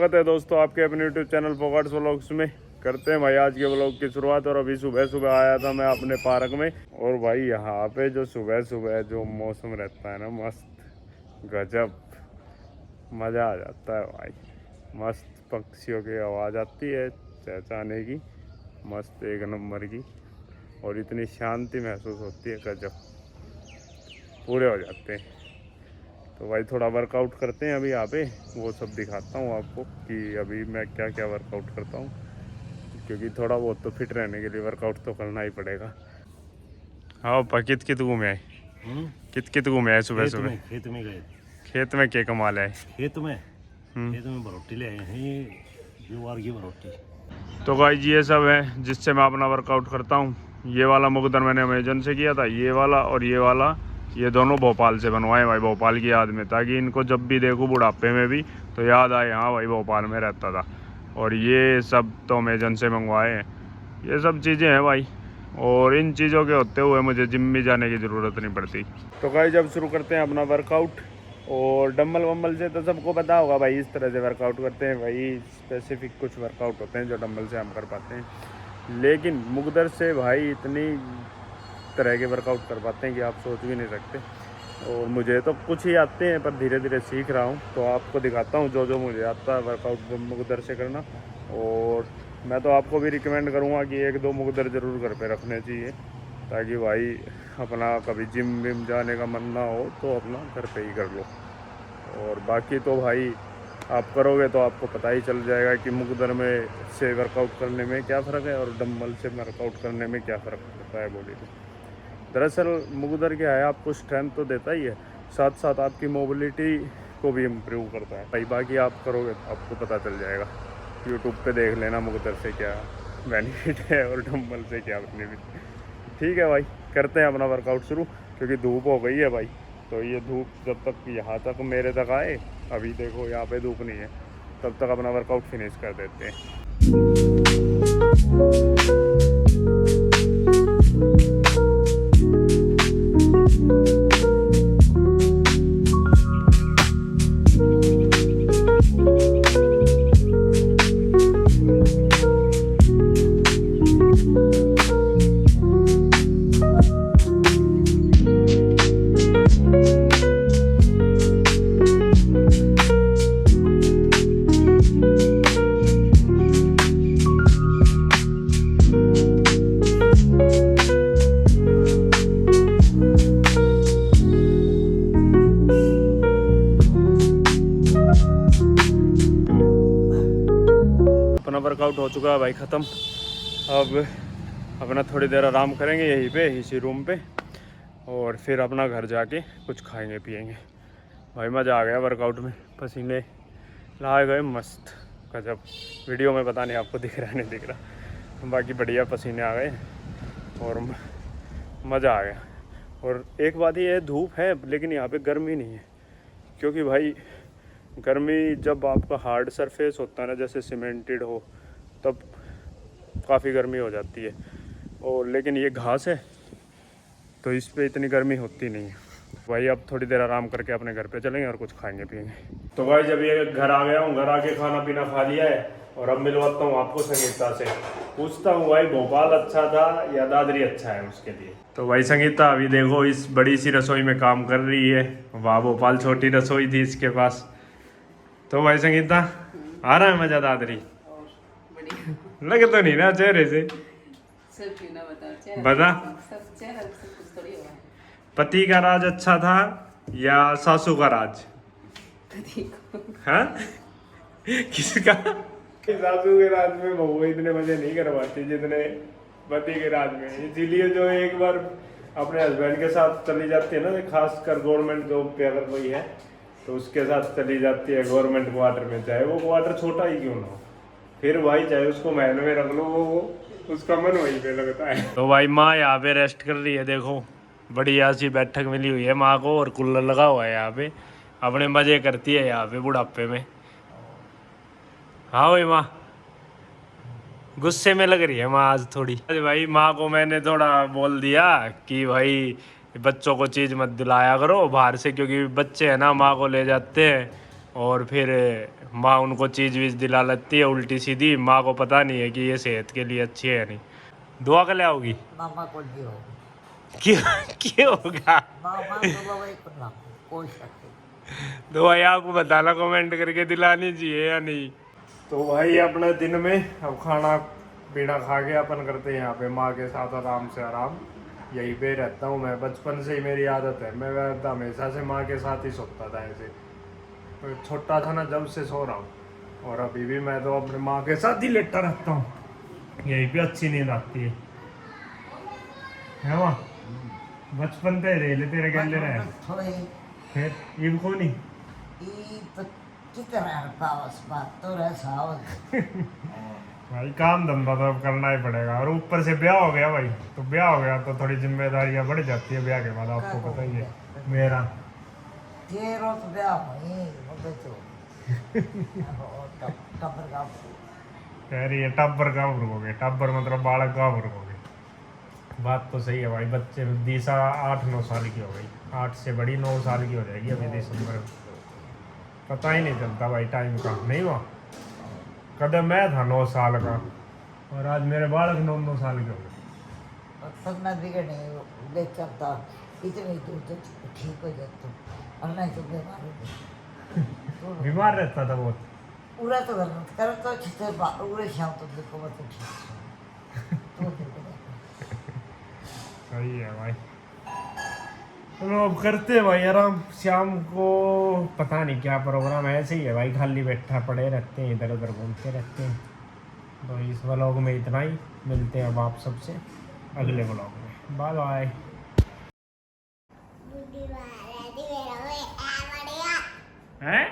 स्वागत है दोस्तों आपके अपने यूट्यूब चैनल फोगाट्स व्लॉग्स में। करते हैं भाई आज के व्लॉग की शुरुआत। और अभी सुबह सुबह आया था मैं अपने पार्क में। और भाई यहाँ पे जो सुबह सुबह जो मौसम रहता है ना, मस्त गजब मज़ा आ जाता है भाई। मस्त पक्षियों की आवाज़ आती है चहचहाने की, मस्त एक नंबर की। और इतनी शांति महसूस होती है, गजब पूरे हो जाते हैं। तो भाई थोड़ा वर्कआउट करते हैं अभी यहाँ पे, वो सब दिखाता हूँ आपको कि अभी मैं क्या क्या वर्कआउट करता हूँ, क्योंकि थोड़ा बहुत तो फिट रहने के लिए वर्कआउट तो करना ही पड़ेगा। हाँ पा कित घूमे आए, कित घूमे आए सुबह सुबह? खेत में गए। खेत में क्या कमाल है? खेत में बरोटी ले आए हैं, ये ज्वार की बरोटी। तो गाइस ये सब है जिससे मैं अपना वर्कआउट करता हूँ। ये वाला मुकद्दर मैंने अमेजन से किया था, ये वाला और ये वाला, ये दोनों भोपाल से बनवाए भाई, भोपाल की याद में, ताकि इनको जब भी देखूँ बुढ़ापे में भी तो याद आए हाँ भाई भोपाल में रहता था। और ये सब तो अमेजन से मंगवाए हैं, ये सब चीज़ें हैं भाई। और इन चीज़ों के होते हुए मुझे जिम में जाने की ज़रूरत नहीं पड़ती। तो गाइस जब शुरू करते हैं अपना वर्कआउट। और डम्बल वम्बल से तो सबको पता होगा भाई, इस तरह से वर्कआउट करते हैं भाई। स्पेसिफिक कुछ वर्कआउट होते हैं जो डम्बल से हम कर पाते हैं, लेकिन मुकद्दर से भाई इतनी तरह के वर्कआउट कर पाते हैं कि आप सोच भी नहीं सकते। और मुझे तो कुछ ही आते हैं, पर धीरे धीरे सीख रहा हूँ, तो आपको दिखाता हूँ जो जो मुझे आता है वर्कआउट मुकद्दर से करना। और मैं तो आपको भी रिकमेंड करूँगा कि एक दो मुकद्दर ज़रूर घर पे रखने चाहिए, ताकि भाई अपना कभी जिम विम जाने का मन ना हो तो अपना घर पे ही कर लो। और बाकी तो भाई आप करोगे तो आपको पता ही चल जाएगा कि मुकद्दर में से वर्कआउट करने में क्या फ़र्क है और डंबल से वर्कआउट करने में क्या फ़र्क पड़ता है बॉडी में। दरअसल मुकद्दर क्या है, आपको स्ट्रेंथ तो देता ही है, साथ साथ आपकी मोबिलिटी को भी इम्प्रूव करता है भाई। बाकी आप करोगे तो आपको पता चल जाएगा, यूट्यूब पे देख लेना मुकद्दर से क्या बेनिफिट है और डंबल से क्या बेनिफिट। ठीक है भाई, करते हैं अपना वर्कआउट शुरू, क्योंकि धूप हो गई है भाई। तो ये धूप जब तक यहाँ तक मेरे तक आए, अभी देखो यहाँ पे धूप नहीं है, तब तक अपना वर्कआउट फिनिश कर देते हैं। वर्कआउट हो चुका है भाई ख़त्म। अब अपना थोड़ी देर आराम करेंगे यहीं पे, इसी रूम पे, और फिर अपना घर जाके कुछ खाएंगे पिएंगे। भाई मज़ा आ गया वर्कआउट में, पसीने लाए गए मस्त गजब। वीडियो में पता नहीं आपको दिख रहा है नहीं दिख रहा, बाकी बढ़िया पसीने आ गए और मज़ा आ गया। और एक बात ये है, धूप है लेकिन यहाँ पे गर्मी नहीं है, क्योंकि भाई गर्मी जब आपका हार्ड सरफेस होता है ना, जैसे सीमेंटेड हो, तब काफ़ी गर्मी हो जाती है। और लेकिन ये घास है तो इस पे इतनी गर्मी होती नहीं है भाई। अब थोड़ी देर आराम करके अपने घर पे चलेंगे और कुछ खाएंगे पिएंगे। तो भाई जब ये घर आ गया हूँ, घर आके खाना पीना खा लिया है, और अब मिलवाता हूँ आपको संगीता से। पूछता हूँ भाई भोपाल अच्छा था या दादरी अच्छा है उसके लिए। तो भाई संगीता अभी देखो इस बड़ी सी रसोई में काम कर रही है। वाह, भोपाल छोटी रसोई थी इसके पास। तो भाई संगीता आ रहा है मजा दादरी? लगे तो नहीं ना चेहरे से? बता, पति का राज अच्छा था या सासू का राज? हाँ किसका? सासू के राज में बहू इतने मजे नहीं करवाती जितने पति के राज में। इसीलिए जो एक बार अपने हस्बैंड के साथ चली जाती है ना, खासकर गवर्नमेंट जॉब पे अगर कोई है तो उसके साथ चली जाती है गवर्नमेंट क्वार्टर में, चाहे वो क्वार्टर छोटा ही क्यों ना हो, फिर भाई चाहे उसको महल में रख लो, वो उसका मन वहीं पे लगता है। तो भाई माँ यहाँ पे रेस्ट कर रही है, देखो बढ़िया सी बैठक मिली हुई है माँ को, और कूलर लगा हुआ है यहाँ पे, अपने मजे करती है यहाँ पे बुढ़ापे में। हाँ भाई माँ गुस्से में लग रही है माँ आज थोड़ी। अरे भाई माँ को मैंने थोड़ा बोल दिया कि भाई बच्चों को चीज़ मत दिलाया करो बाहर से, क्योंकि बच्चे हैं ना माँ को ले जाते हैं और फिर माँ उनको चीज़ वीज दिला लेती है उल्टी सीधी। माँ को पता नहीं है कि ये सेहत के लिए अच्छी है नहीं। दुआ कर ले आओगी। मामा को दियो क्यों क्यों होगा? मामा तो बाबा को ना कोई शक दुआ आपको बताना कमेंट करके दिलानी चाहिए या नहीं। तो भाई अपने दिन में अब खाना पीना खा के अपन करते हैं यहाँ पे माँ के साथ आराम से आराम। यहीं पे रहता हूँ मैं, बचपन से ही मेरी आदत है। मैं हमेशा से माँ के साथ ही सोता था ऐसे, तो छोटा था ना जब से सो रहा हूँ। और अभी भी मैं तो अपने माँ के साथ ही लेटा रहता हूँ, यहीं पे अच्छी नींद आती है माँ। बचपन ते रह ले तेरे गले रहे थोड़ी फिर इब को नहीं ई तो कितना पावस बात तो रह सावत भाई काम धंधा तो अब करना ही पड़ेगा। और ऊपर से ब्याह हो गया भाई, तो ब्याह हो गया तो थोड़ी जिम्मेदारियां बढ़ जाती है ब्याह के बाद, आपको पता ही है मेरा। तेरो तो ब्याह होई मुझे तो टपर का कह रही है टब्बर का रुकोगे, टब्बर मतलब बालक का रुकोगे। बात तो सही है भाई। बच्चे दिशा 8-9 साल की हो गई, 8 से बड़ी 9 साल की हो जाएगी अभी दिसंबर में। पता ही नहीं चलता भाई टाइम का, नहीं हुआ कदम मैं था 9 साल का और आज मेरे बालक 9 साल के हो गए। तब मैं बिगड़ नहीं ले चलता इतनी दूर तो ठीक हो जाता और नहीं तो बीमार हो बीमार रहता था बहुत। पूरा तो कर तो अच्छे से पूरे शाम तो देखो मैं तो ठीक तो सही है भाई। चलो अब करते हैं भाई आराम। शाम को पता नहीं क्या प्रोग्राम है, ऐसे ही है भाई, खाली बैठा पड़े रहते हैं, इधर उधर घूमते रहते हैं। तो इस व्लॉग में इतना ही, मिलते हैं अब आप सबसे अगले व्लॉग में। Bye bye. हैं?